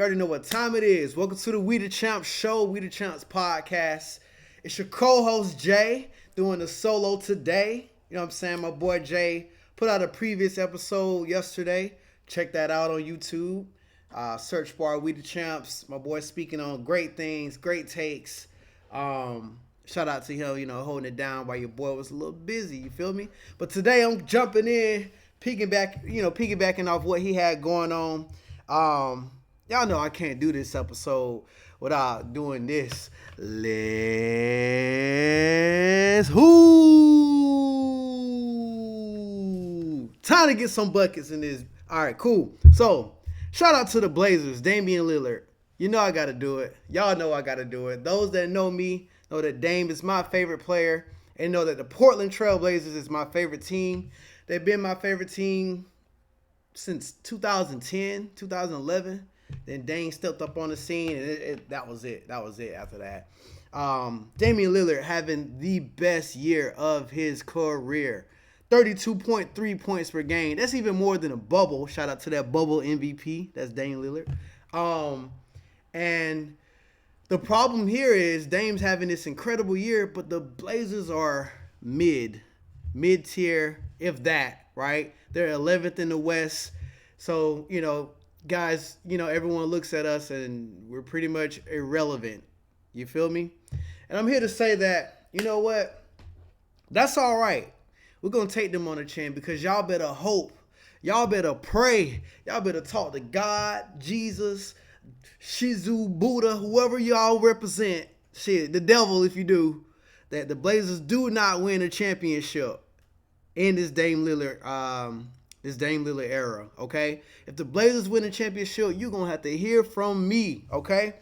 already know what time it is. Welcome to the We the Champz show, We the Champz podcast. It's your co-host Jay doing the solo today. You know what I'm saying? My boy Jay put out a previous episode yesterday. Check that out on YouTube. Search bar We the Champz. My boy speaking on great things, great takes. Shout out to him, holding it down while your boy was a little busy. You feel me? But today I'm jumping in, piggybacking off what he had going on. Y'all know I can't do this episode without doing this. Let's time to get some buckets in this. All right, cool. So shout out to the Blazers, Damian Lillard. You know I got to do it. Y'all know I got to do it. Those that know me know that Dame is my favorite player and know that the Portland Trail Blazers is my favorite team. They've been my favorite team since 2010, 2011. Then Dame stepped up on the scene, and that was it. That was it after that. Damian Lillard having the best year of his career. 32.3 points per game. That's even more than a bubble. Shout out to that bubble MVP. That's Dame Lillard. And the problem here is Dame's having this incredible year, but the Blazers are mid-tier, if that, right? They're 11th in the West. So, guys, everyone looks at us and we're pretty much irrelevant. You feel me? And I'm here to say that, you know what? That's all right. We're going to take them on the chin because y'all better hope. Y'all better pray. Y'all better talk to God, Jesus, Shizu, Buddha, whoever y'all represent. Shit, the devil if you do. That the Blazers do not win a championship in this Dame Lillard era, okay? If the Blazers win a championship, you're going to have to hear from me, okay?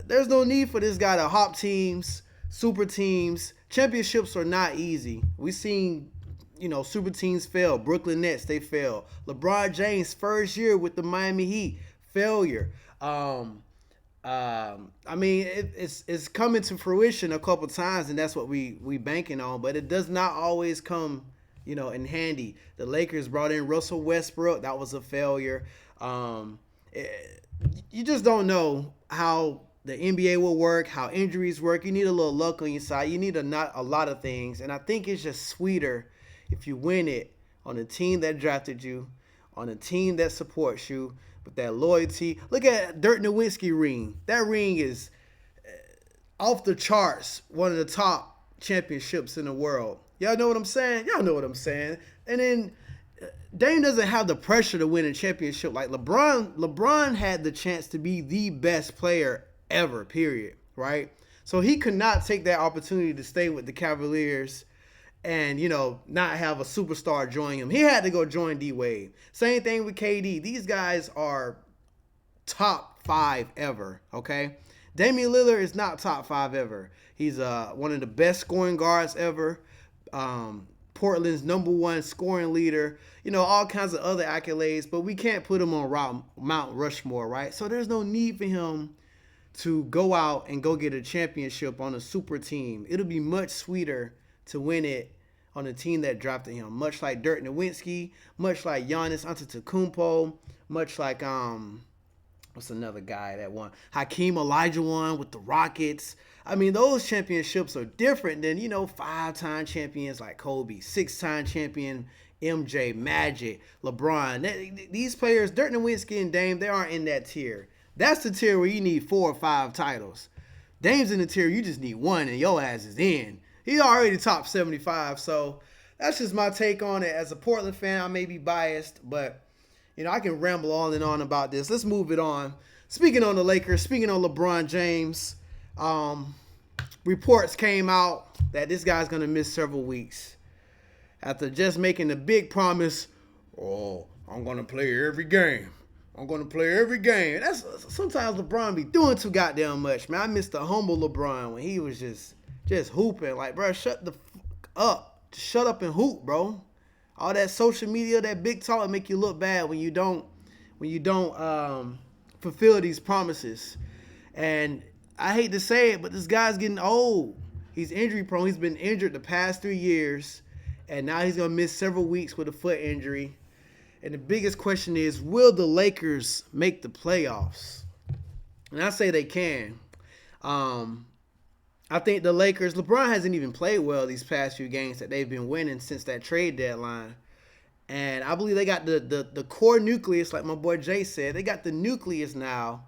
There's no need for this guy to hop teams, super teams. Championships are not easy. We've seen, super teams fail. Brooklyn Nets, they fail. LeBron James' first year with the Miami Heat, failure. It's coming to fruition a couple times, and that's what we banking on. But it does not always come, in handy. The Lakers brought in Russell Westbrook. That was a failure. You just don't know how the NBA will work, how injuries work. You need a little luck on your side. You need a lot of things. And I think it's just sweeter if you win it on a team that drafted you, on a team that supports you, with that loyalty. Look at Dirk Nowitzki ring. That ring is off the charts, one of the top championships in the world. Y'all know what I'm saying? Y'all know what I'm saying. And then Dame doesn't have the pressure to win a championship like LeBron. LeBron had the chance to be the best player ever, period, right? So he could not take that opportunity to stay with the Cavaliers and, not have a superstar join him. He had to go join D-Wade. Same thing with KD. These guys are top 5 ever, okay? Damian Lillard is not top 5 ever. He's one of the best scoring guards ever. Portland's #1 scoring leader. All kinds of other accolades, but we can't put him on Mount Rushmore, right? So there's no need for him to go out and go get a championship on a super team. It'll be much sweeter to win it on a team that drafted him, much like Dirk Nowitzki, much like Giannis Antetokounmpo, much like what's another guy that won? Hakeem Olajuwon with the Rockets. I mean, those championships are different than 5-time champions like Kobe, 6-time champion MJ, Magic, LeBron. These players, Dirk Nowitzki and Dame, they aren't in that tier. That's the tier where you need 4 or 5 titles. Dame's in the tier you just need 1 and your ass is in. He's already top 75, so that's just my take on it. As a Portland fan, I may be biased, but, I can ramble on and on about this. Let's move it on. Speaking on the Lakers, speaking on LeBron James, reports came out that this guy's going to miss several weeks after just making the big promise, I'm going to play every game. I'm going to play every game. That's sometimes LeBron be doing too goddamn much, man. I miss the humble LeBron when he was just hooping. Like, bro, shut the fuck up. Just shut up and hoop, bro. All that social media, that big talk make you look bad when you don't fulfill these promises. And I hate to say it, but this guy's getting old. He's injury prone. He's been injured the past 3 years, and now he's going to miss several weeks with a foot injury. And the biggest question is, will the Lakers make the playoffs? And I say they can. Um, I think the Lakers, LeBron hasn't even played well these past few games that they've been winning since that trade deadline. And I believe they got the core nucleus, like my boy Jay said. They got the nucleus now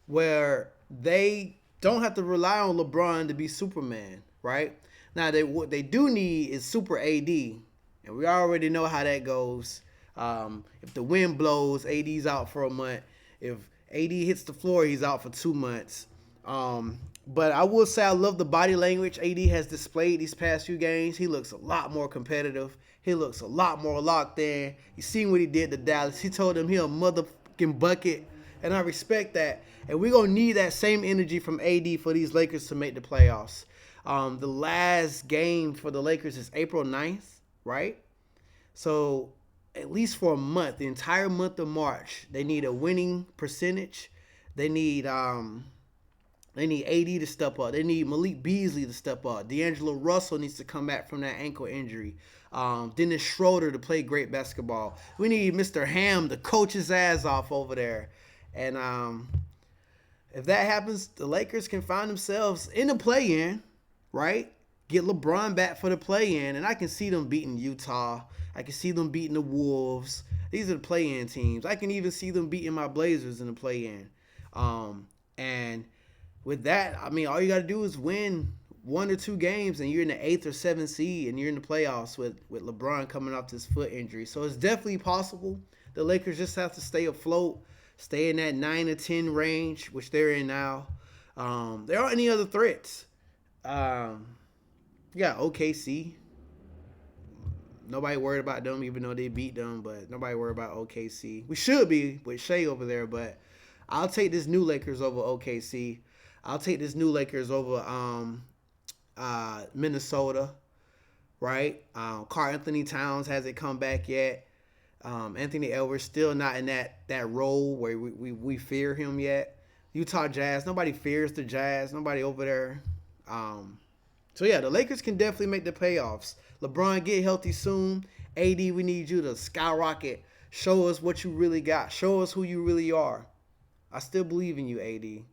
where they don't have to rely on LeBron to be Superman, right? Now, what they do need is Super AD. And we already know how that goes. If the wind blows, AD's out for a month. If AD hits the floor, he's out for 2 months. But I will say I love the body language AD has displayed these past few games. He looks a lot more competitive. He looks a lot more locked in. You seen what he did to Dallas. He told them he a motherfucking bucket. And I respect that. And we're going to need that same energy from AD for these Lakers to make the playoffs. The last game for the Lakers is April 9th, right? So at least for a month, the entire month of March, they need a winning percentage. They need AD to step up. They need Malik Beasley to step up. D'Angelo Russell needs to come back from that ankle injury. Dennis Schroeder to play great basketball. We need Mr. Ham to coach his ass off over there. And if that happens, the Lakers can find themselves in the play-in, right? Get LeBron back for the play-in. And I can see them beating Utah. I can see them beating the Wolves. These are the play-in teams. I can even see them beating my Blazers in the play-in. And with that, I mean, all you got to do is win 1 or 2 games, and you're in the 8th or 7th seed, and you're in the playoffs with LeBron coming off this foot injury. So it's definitely possible. The Lakers just have to stay afloat, stay in that 9 or 10 range, which they're in now. There aren't any other threats. You got OKC. Nobody worried about them, even though they beat them, but nobody worried about OKC. We should be with Shea over there, but I'll take this new Lakers over OKC. I'll take this new Lakers over Minnesota, right? Karl Anthony Towns hasn't come back yet. Anthony Edwards still not in that role where we fear him yet. Utah Jazz, nobody fears the Jazz. Nobody over there. So, yeah, the Lakers can definitely make the playoffs. LeBron, get healthy soon. AD, we need you to skyrocket. Show us what you really got. Show us who you really are. I still believe in you, AD.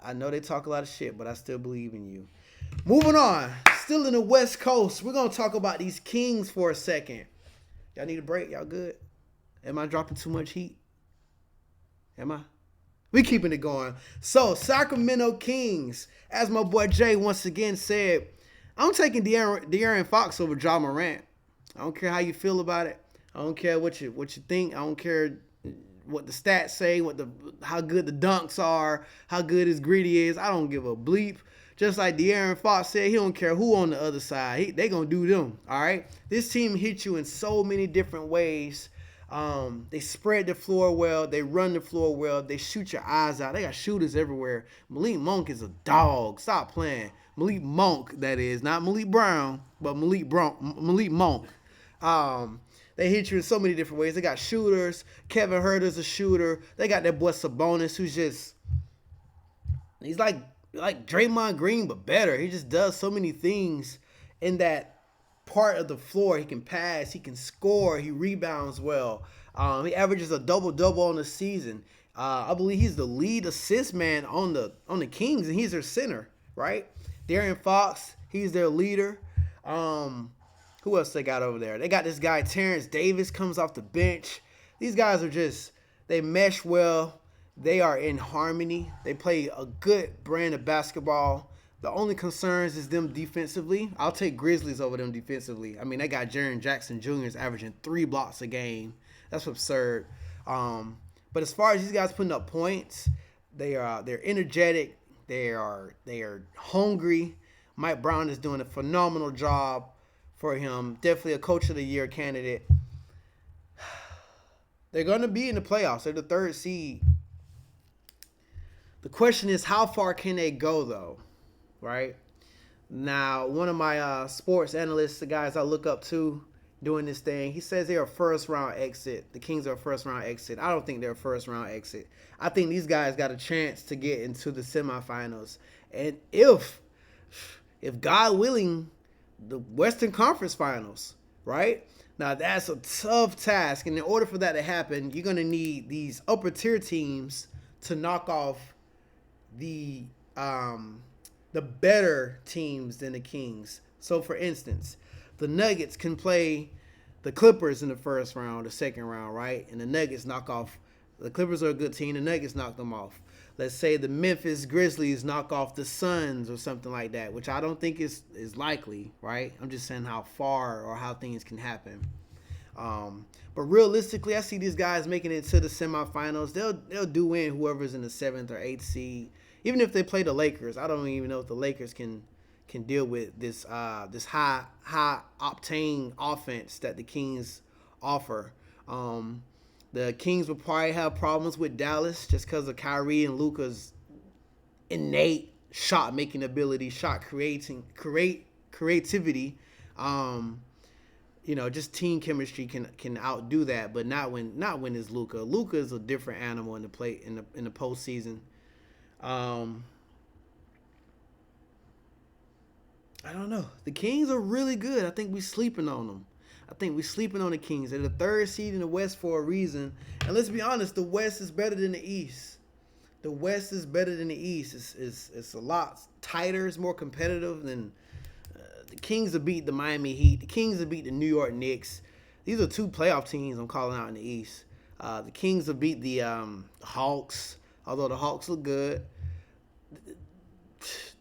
I know they talk a lot of shit, but I still believe in you. Moving on. Still in the West Coast. We're going to talk about these Kings for a second. Y'all need a break? Y'all good? Am I dropping too much heat? Am I? We keeping it going. So, Sacramento Kings, as my boy Jay once again said, I'm taking De'Aaron Fox over Ja Morant. I don't care how you feel about it. I don't care what you think. I don't care what the stats say, how good the dunks are, how good his gritty is. I don't give a bleep. Just like De'Aaron Fox said, he don't care who on the other side. They going to do them, all right? This team hits you in so many different ways. They spread the floor well. They run the floor well. They shoot your eyes out. They got shooters everywhere. Malik Monk is a dog. Stop playing. Malik Monk, that is. Not Malik Brown, but Malik Monk. They hit you in so many different ways. They got shooters. Kevin Huerter's a shooter. They got that boy Sabonis, who's just, he's like Draymond Green, but better. He just does so many things in that part of the floor. He can pass. He can score. He rebounds well. He averages a double-double on the season. I believe he's the lead assist man on the Kings, and he's their center, right? De'Aaron Fox, he's their leader. Who else they got over there? They got this guy, Terrence Davis, comes off the bench. These guys are just, they mesh well. They are in harmony. They play a good brand of basketball. The only concerns is them defensively. I'll take Grizzlies over them defensively. I mean, they got Jaren Jackson Jr. is averaging 3 blocks a game. That's absurd. But as far as these guys putting up points, they're energetic. They are hungry. Mike Brown is doing a phenomenal job for him. Definitely a Coach of the Year candidate. They're going to be in the playoffs. They're the 3rd seed. The question is, how far can they go, though? Right? Now, one of my sports analysts, the guys I look up to doing this thing, he says they're a first-round exit. The Kings are a first-round exit. I don't think they're a first-round exit. I think these guys got a chance to get into the semifinals. And if God willing, the Western Conference Finals, right? Now that's a tough task, and in order for that to happen, you're gonna need these upper tier teams to knock off the um, the better teams than the Kings. So, for instance, the Nuggets can play the Clippers in the first round, the second round, right? And the Nuggets knock off. The Clippers are a good team. The Nuggets knock them off. Let's say the Memphis Grizzlies knock off the Suns or something like that, which I don't think is likely, right? I'm just saying how far or how things can happen. But realistically, I see these guys making it to the semifinals. They'll do win whoever's in the 7th or 8th seed. Even if they play the Lakers, I don't even know if the Lakers can deal with this high octane offense that the Kings offer. The Kings will probably have problems with Dallas just because of Kyrie and Luka's innate shot making ability, shot creativity. Just team chemistry can outdo that, but not when it's Luka. Luka is a different animal in the postseason. I don't know. The Kings are really good. I think we're sleeping on them. I think we're sleeping on the Kings. They're the 3rd seed in the West for a reason. And let's be honest, the West is better than the East. The West is better than the East. It's a lot tighter. It's more competitive than the Kings have beat the Miami Heat. The Kings have beat the New York Knicks. These are 2 playoff teams I'm calling out in the East. The Kings have beat the Hawks, although the Hawks look good.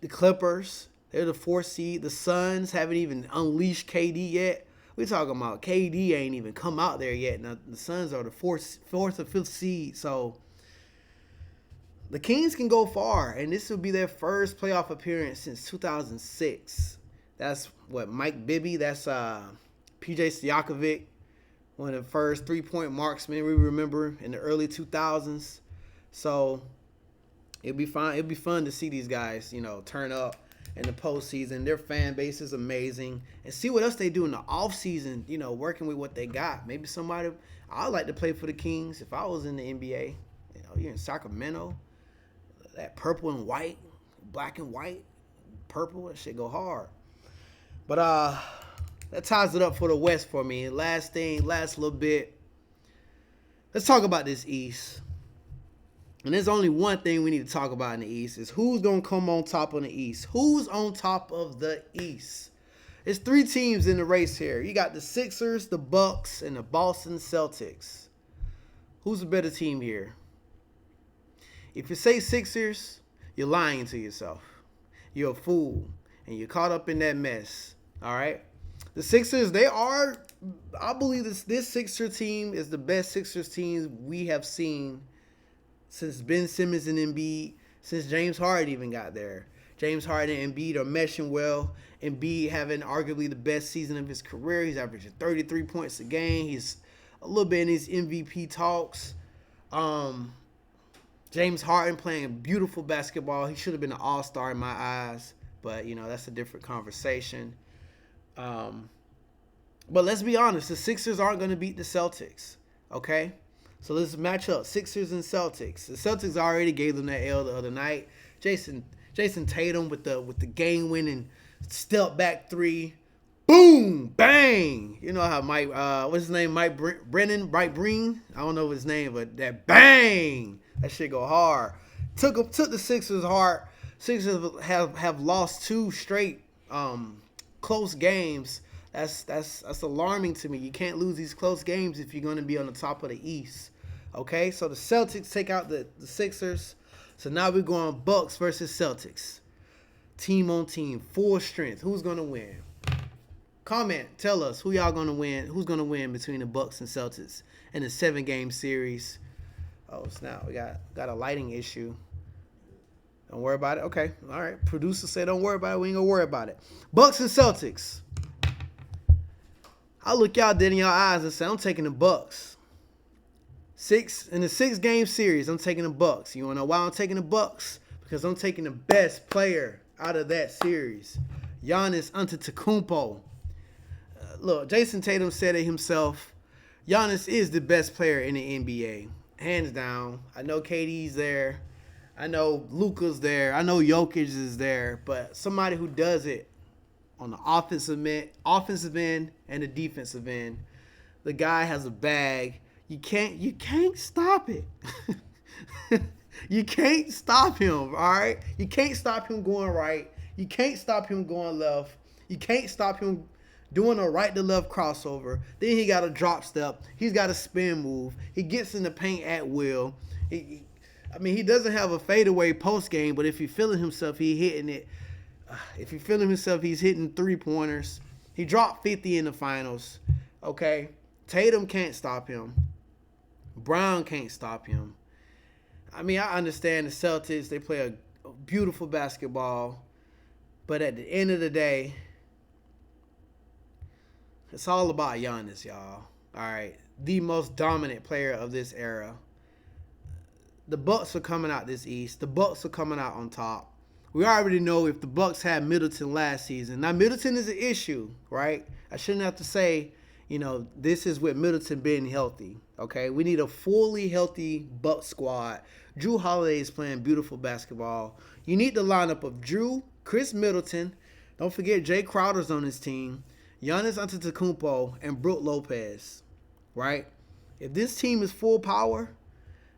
The Clippers, they're the 4th seed. The Suns haven't even unleashed KD yet. We're talking about KD ain't even come out there yet. Now, the Suns are the 4th or 5th seed. So the Kings can go far, and this will be their first playoff appearance since 2006. That's what Mike Bibby. That's PJ Stojakovic, one of the first 3-point marksmen we remember in the early 2000s. So it'll be fun. It'll be fun to see these guys, turn up in the postseason. Their fan base is amazing, and see what else they do in the offseason. Working with what they got. Maybe somebody. I'd like to play for the Kings if I was in the NBA. You're in Sacramento. That purple and white, black and white, purple. That shit go hard. But that ties it up for the West for me. Last little bit. Let's talk about this East. And there's only one thing we need to talk about in the East is who's going to come on top on the East. Who's on top of the East? It's 3 teams in the race here. You got the Sixers, the Bucks, and the Boston Celtics. Who's the better team here? If you say Sixers, you're lying to yourself. You're a fool, and you're caught up in that mess. All right? The Sixers, I believe this Sixer team is the best Sixers team we have seen since Ben Simmons and Embiid, since James Harden even got there. James Harden and Embiid are meshing well. Embiid having arguably the best season of his career. He's averaging 33 points a game. He's a little bit in his MVP talks. James Harden playing beautiful basketball. He should have been an all-star in my eyes. But, that's a different conversation. But let's be honest. The Sixers aren't going to beat the Celtics. Okay? So let's match up Sixers and Celtics. The Celtics already gave them that L the other night. Jason Tatum with the game-winning step-back 3. Boom! Bang! You know how Mike, what's his name? Mike Breen? I don't know his name, but that bang! That shit go hard. Took the Sixers hard. Sixers have lost 2 straight close games. That's alarming to me. You can't lose these close games if you're going to be on the top of the East. Okay, so the Celtics take out the Sixers. So now we're going Bucks versus Celtics. Team on team, full strength. Who's going to win? Comment, tell us who y'all going to win. Who's going to win between the Bucks and Celtics in a 7-game series? Oh, snap. We got a lighting issue. Don't worry about it. Okay, all right. Producer said don't worry about it. We ain't going to worry about it. Bucks and Celtics. I look y'all dead in your eyes and say, I'm taking the Bucks. In the 6-game series, I'm taking the Bucks. You want to know why I'm taking the Bucks? Because I'm taking the best player out of that series, Giannis Antetokounmpo. Look, Jason Tatum said it himself. Giannis is the best player in the NBA, hands down. I know KD's there. I know Luka's there. I know Jokic is there. But somebody who does it on the offensive end and the defensive end. The guy has a bag. You can't stop it. You can't stop him, all right? You can't stop him going right. You can't stop him going left. You can't stop him doing a right to left crossover. Then he got a drop step. He's got a spin move. He gets in the paint at will. He doesn't have a fadeaway post game, but if he's feeling himself, he's hitting it. If he's feeling himself, he's hitting 3-pointers. He dropped 50 in the finals. Okay? Tatum can't stop him. Brown can't stop him. I understand the Celtics, they play a beautiful basketball, but at the end of the day, it's all about Giannis, y'all. All right? The most dominant player of this era. The Bucks are coming out this East. The Bucks are coming out on top. We already know if the Bucks had Middleton last season. Now, Middleton is an issue, right? I shouldn't have to say, this is with Middleton being healthy, okay? We need a fully healthy Bucks squad. Jrue Holiday is playing beautiful basketball. You need the lineup of Jrue, Chris Middleton. Don't forget Jay Crowder's on his team. Giannis Antetokounmpo and Brook Lopez, right? If this team is full power,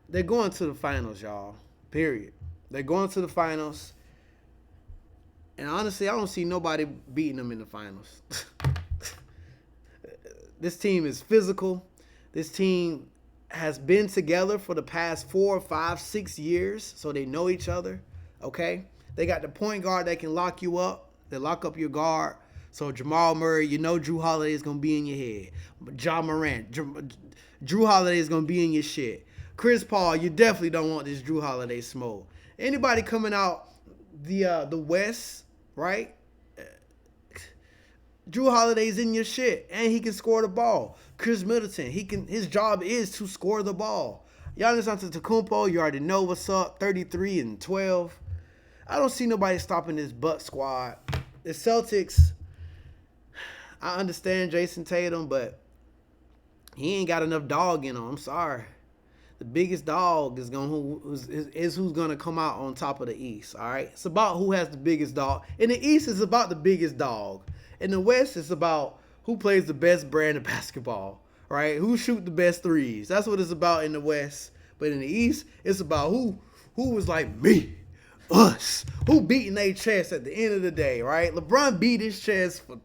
they're going to the finals, y'all. Period. They're going to the finals. And honestly, I don't see nobody beating them in the finals. This team is physical. This team has been together for the past 4, 5, 6 years, so they know each other, okay? They got the point guard that can lock you up. They lock up your guard. So Jamal Murray, Jrue Holiday is going to be in your head. Ja Morant, Jrue Holiday is going to be in your shit. Chris Paul, you definitely don't want this Jrue Holiday smoke. Anybody coming out the West, right? Jrue Holiday's in your shit, and he can score the ball. Chris Middleton, his job is to score the ball. Giannis Antetokounmpo, you already know what's up, 33 and 12. I don't see nobody stopping this Bucks squad. The Celtics, I understand Jason Tatum, but he ain't got enough dog in him. I'm sorry. The biggest dog is who's gonna come out on top of the East. All right, it's about who has the biggest dog. In the East, it's about the biggest dog. In the West, it's about who plays the best brand of basketball. Right? Who shoot the best threes. That's what it's about in the West. But in the East, it's about who was like me, us, who beating their chest at the end of the day. Right? LeBron beat his chest for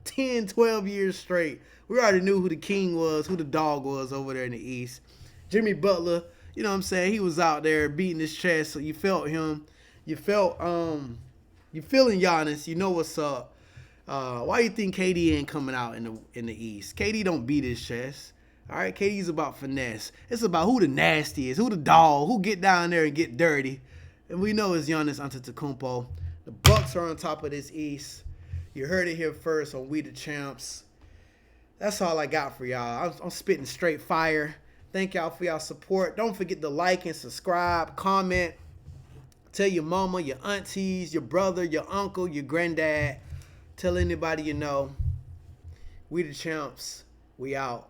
10, 12 years straight. We already knew who the king was, who the dog was over there in the East. Jimmy Butler, you know what I'm saying? He was out there beating his chest, so you felt him. You feeling Giannis. You know what's up. Why you think KD ain't coming out in the East? KD don't beat his chest. All right, KD's about finesse. It's about who the nastiest, who the dog, who get down there and get dirty. And we know it's Giannis Antetokounmpo. The Bucks are on top of this East. You heard it here first on We the Champz. That's all I got for y'all. I'm spitting straight fire. Thank y'all for y'all support. Don't forget to like and subscribe, comment. Tell your mama, your aunties, your brother, your uncle, your granddad. Tell anybody you know. We the Champz. We out.